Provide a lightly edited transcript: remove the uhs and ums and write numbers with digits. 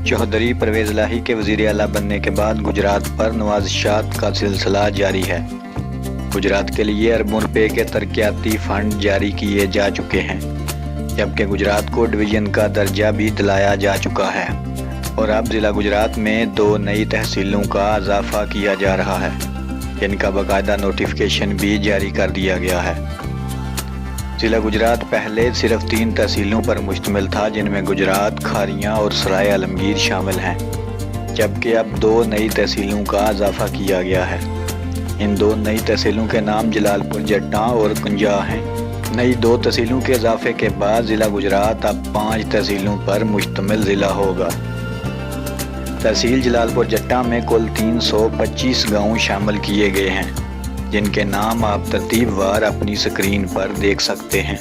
चौधरी परवेज लाही के वजीर आला बनने के बाद गुजरात पर नवाज़शात का सिलसिला जारी है। गुजरात के लिए अरबों रुपए के तरक्याती फंड जारी किए जा चुके हैं, जबकि गुजरात को डिवीजन का दर्जा भी दिलाया जा चुका है और अब जिला गुजरात में 2 नई तहसीलों का इजाफा किया जा रहा है, जिनका बाकायदा नोटिफिकेशन भी जारी कर दिया गया है। जिला गुजरात पहले सिर्फ 3 तहसीलों पर मुश्तमिल था, जिनमें गुजरात, खारियां और सराय आलमगीर शामिल हैं, जबकि अब 2 नई तहसीलों का इजाफा किया गया है। इन 2 नई तहसीलों के नाम जलालपुर जट्टा और कुंजा हैं। नई 2 तहसीलों के इजाफे के बाद जिला गुजरात अब 5 तहसीलों पर मुश्तमिल ज़िला होगा। तहसील जलालपुर जट्टा में कुल 325 गाँव शामिल किए गए हैं, जिनके नाम आप तरतीबवार अपनी स्क्रीन पर देख सकते हैं।